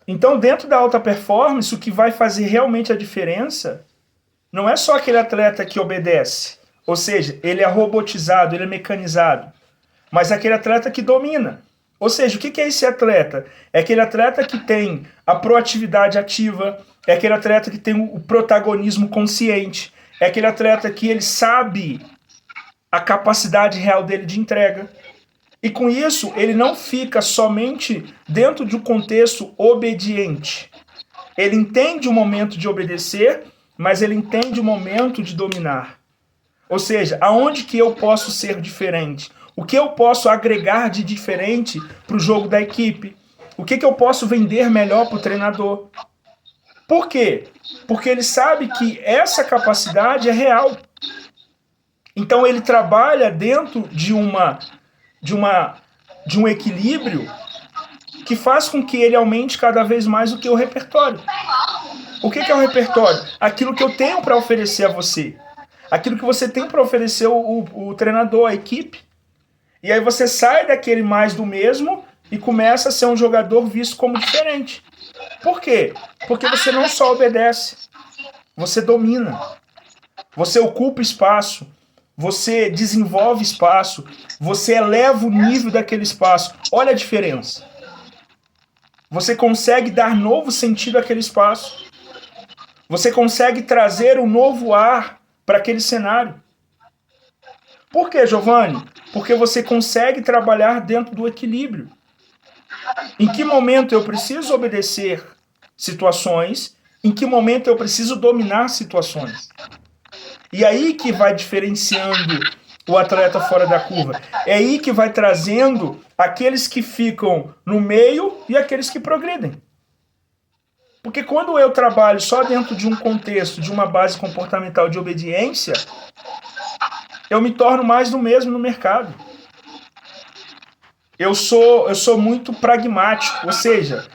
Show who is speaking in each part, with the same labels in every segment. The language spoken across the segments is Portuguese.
Speaker 1: Então, dentro da alta performance, o que vai fazer realmente a diferença não é só aquele atleta que obedece, ou seja, ele é robotizado, ele é mecanizado, mas aquele atleta que domina. Ou seja, o que é esse atleta? É aquele atleta que tem a proatividade ativa, é aquele atleta que tem o protagonismo consciente, é aquele atleta que ele sabe a capacidade real dele de entrega. E com isso, ele não fica somente dentro de um contexto obediente. Ele entende o momento de obedecer, mas ele entende o momento de dominar. Ou seja, aonde que eu posso ser diferente? O que eu posso agregar de diferente para o jogo da equipe? O que eu posso vender melhor para o treinador? Por quê? Porque ele sabe que essa capacidade é real. Então ele trabalha dentro de um equilíbrio que faz com que ele aumente cada vez mais o repertório. O que é o repertório? Aquilo que eu tenho para oferecer a você. Aquilo que você tem para oferecer o treinador, a equipe. E aí você sai daquele mais do mesmo e começa a ser um jogador visto como diferente. Por quê? Porque você não só obedece, você domina. Você ocupa espaço, você desenvolve espaço, você eleva o nível daquele espaço. Olha a diferença. Você consegue dar novo sentido àquele espaço. Você consegue trazer um novo ar para aquele cenário. Por quê, Giovanni? Porque você consegue trabalhar dentro do equilíbrio. Em que momento eu preciso obedecer situações? Em que momento eu preciso dominar situações? E aí que vai diferenciando o atleta fora da curva. É aí que vai trazendo aqueles que ficam no meio e aqueles que progridem. Porque quando eu trabalho só dentro de um contexto, de uma base comportamental de obediência, eu me torno mais do mesmo no mercado. Eu sou muito pragmático, ou seja,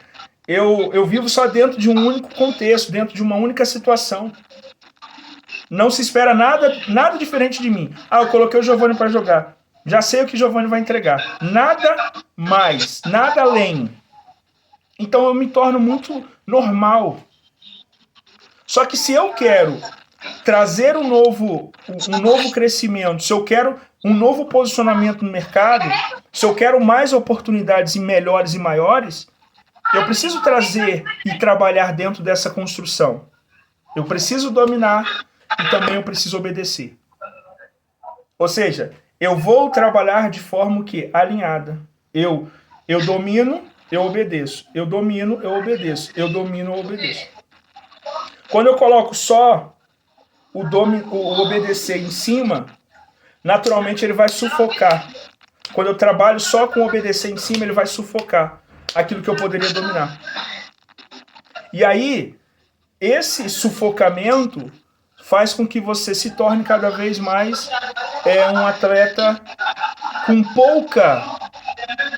Speaker 1: eu vivo só dentro de um único contexto, dentro de uma única situação. Não se espera nada diferente de mim. Eu coloquei o Giovanni para jogar. Já sei o que o Giovanni vai entregar. Nada mais, nada além. Então eu me torno muito normal. Só que se eu quero trazer um novo crescimento, se eu quero um novo posicionamento no mercado, se eu quero mais oportunidades e melhores e maiores, eu preciso trazer e trabalhar dentro dessa construção. Eu preciso dominar e também eu preciso obedecer. Ou seja, eu vou trabalhar de forma alinhada. Eu domino, eu obedeço. Eu domino, eu obedeço. Eu domino, eu obedeço. Quando eu coloco só o obedecer em cima, naturalmente ele vai sufocar. Quando eu trabalho só com obedecer em cima, ele vai sufocar aquilo que eu poderia dominar. E aí, esse sufocamento faz com que você se torne cada vez mais um atleta com pouca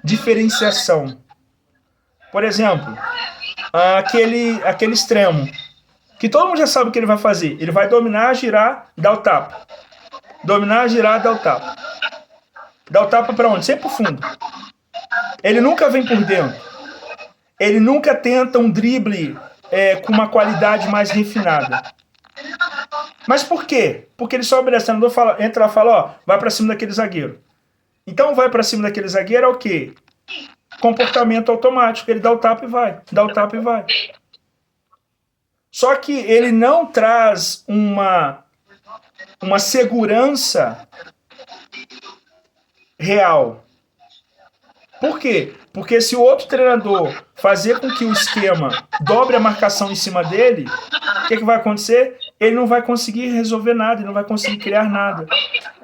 Speaker 1: diferenciação. Por exemplo, aquele extremo, que todo mundo já sabe o que ele vai fazer. Ele vai dominar, girar, dar o tapa. Dominar, girar, dar o tapa. Dar o tapa para onde? Sempre pro fundo. Ele nunca vem por dentro. Ele nunca tenta um drible com uma qualidade mais refinada. Mas por quê? Porque ele só obedece. O treinador entra lá e fala, vai para cima daquele zagueiro. Então vai para cima daquele zagueiro é o quê? Comportamento automático. Ele dá o tapa e vai. Dá o tapa e vai. Só que ele não traz uma segurança real. Por quê? Porque se o outro treinador fazer com que o esquema dobre a marcação em cima dele, o que vai acontecer? Ele não vai conseguir resolver nada, ele não vai conseguir criar nada.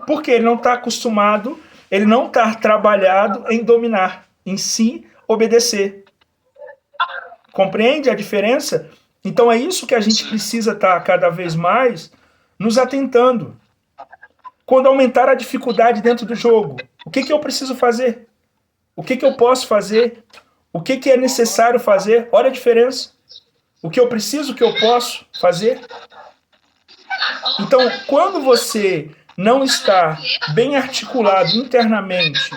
Speaker 1: Porque ele não está acostumado, ele não está trabalhado em dominar, em si obedecer. Compreende a diferença? Então é isso que a gente precisa estar cada vez mais nos atentando. Quando aumentar a dificuldade dentro do jogo, o que eu preciso fazer? O que eu posso fazer? O que é necessário fazer? Olha a diferença. O que eu preciso, o que eu posso fazer? Então, quando você não está bem articulado internamente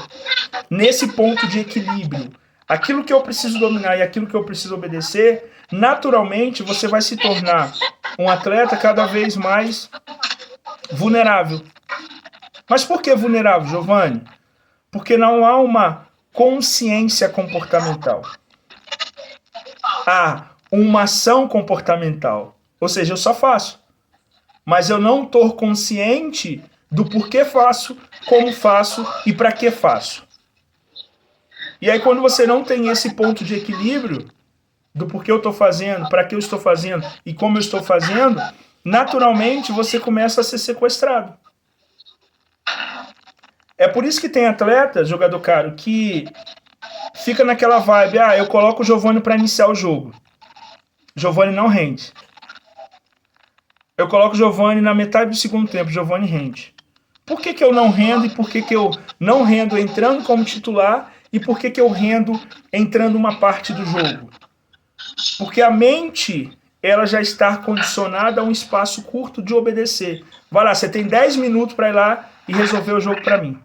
Speaker 1: nesse ponto de equilíbrio, aquilo que eu preciso dominar e aquilo que eu preciso obedecer, naturalmente você vai se tornar um atleta cada vez mais vulnerável. Mas por que vulnerável, Giovanni? Porque não há uma consciência comportamental. Há uma ação comportamental. Ou seja, eu só faço. Mas eu não estou consciente do porquê faço, como faço e para que faço. E aí quando você não tem esse ponto de equilíbrio, do porquê eu estou fazendo, para que eu estou fazendo e como eu estou fazendo, naturalmente você começa a ser sequestrado. É por isso que tem atleta, jogador caro, que fica naquela vibe, eu coloco o Giovanni para iniciar o jogo. Giovanni não rende. Eu coloco o Giovanni na metade do segundo tempo, Giovanni rende. Por que eu não rendo e por que eu não rendo entrando como titular e por que eu rendo entrando uma parte do jogo? Porque a mente, ela já está condicionada a um espaço curto de obedecer. Vai lá, você tem 10 minutos para ir lá e resolver o jogo para mim.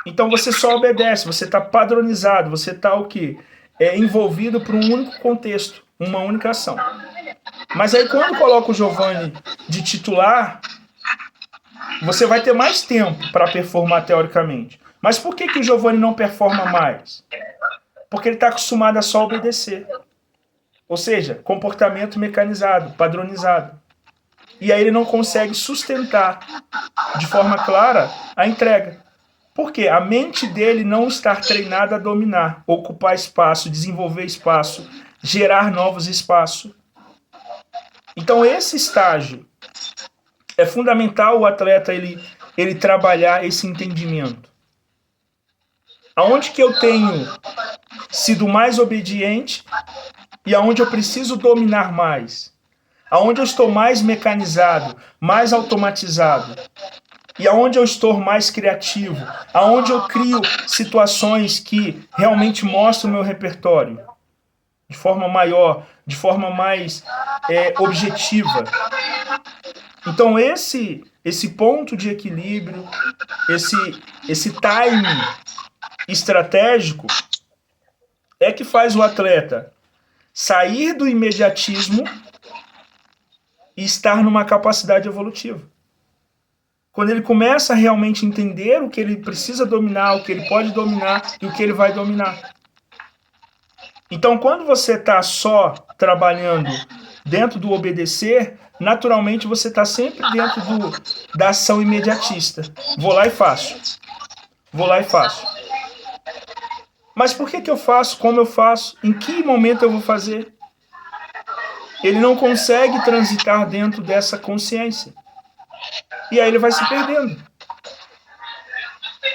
Speaker 1: Então você só obedece, você está padronizado, você está o quê? Envolvido por um único contexto, uma única ação. Mas aí quando coloca o Giovanni de titular, você vai ter mais tempo para performar teoricamente. Mas por que o Giovanni não performa mais? Porque ele está acostumado a só obedecer. Ou seja, comportamento mecanizado, padronizado. E aí ele não consegue sustentar de forma clara a entrega. Por quê? A mente dele não está treinada a dominar, ocupar espaço, desenvolver espaço, gerar novos espaços. Então esse estágio é fundamental o atleta ele trabalhar esse entendimento. Aonde que eu tenho sido mais obediente e aonde eu preciso dominar mais. Aonde eu estou mais mecanizado, mais automatizado. E aonde eu estou mais criativo. Aonde eu crio situações que realmente mostram o meu repertório. De forma maior, de forma mais objetiva. Então esse ponto de equilíbrio, esse timing estratégico é que faz o atleta sair do imediatismo e estar numa capacidade evolutiva. Quando ele começa a realmente entender o que ele precisa dominar, o que ele pode dominar e o que ele vai dominar. Então, quando você está só trabalhando dentro do obedecer, naturalmente você está sempre dentro da ação imediatista. Vou lá e faço. Vou lá e faço. Mas por que eu faço? Como eu faço? Em que momento eu vou fazer? Ele não consegue transitar dentro dessa consciência. E aí ele vai se perdendo.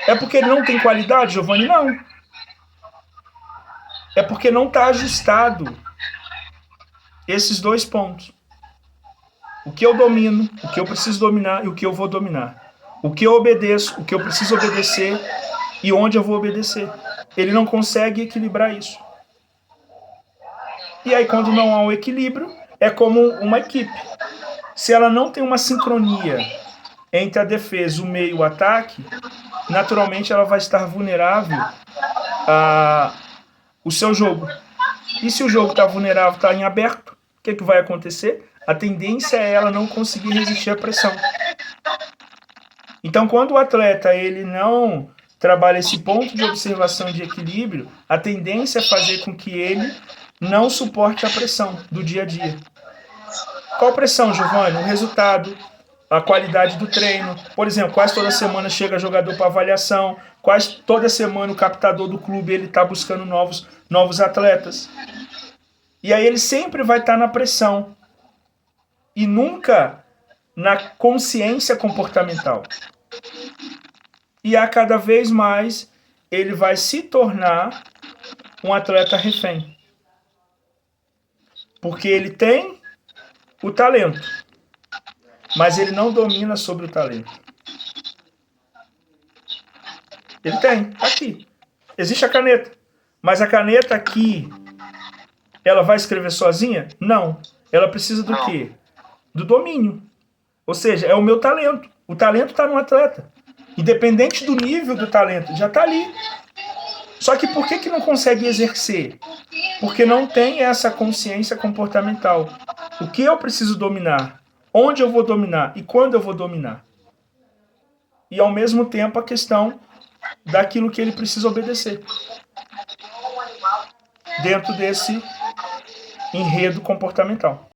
Speaker 1: É porque ele não tem qualidade, Giovanni? Não. É porque não está ajustado esses dois pontos. O que eu domino, o que eu preciso dominar e o que eu vou dominar. O que eu obedeço, o que eu preciso obedecer e onde eu vou obedecer. Ele não consegue equilibrar isso. E aí quando não há um equilíbrio, é como uma equipe. Se ela não tem uma sincronia entre a defesa, o meio e o ataque, naturalmente ela vai estar vulnerável ao seu jogo. E se o jogo está vulnerável, está em aberto, o que vai acontecer? A tendência é ela não conseguir resistir à pressão. Então, quando o atleta ele não trabalha esse ponto de observação de equilíbrio, a tendência é fazer com que ele não suporte a pressão do dia a dia. Qual pressão, Giovanni? O resultado, a qualidade do treino. Por exemplo, quase toda semana chega jogador para avaliação, quase toda semana o captador do clube ele está buscando novos atletas. E aí ele sempre vai estar na pressão e nunca na consciência comportamental. E a cada vez mais ele vai se tornar um atleta refém. Porque ele tem o talento, mas ele não domina sobre o talento. Ele tem, aqui. Existe a caneta. Mas a caneta aqui, ela vai escrever sozinha? Não. Ela precisa do quê? Do domínio. Ou seja, é o meu talento. O talento está no atleta. Independente do nível do talento, já está ali. Só que por que não consegue exercer? Porque não tem essa consciência comportamental. O que eu preciso dominar? Onde eu vou dominar? E quando eu vou dominar? E ao mesmo tempo a questão daquilo que ele precisa obedecer. Dentro desse enredo comportamental.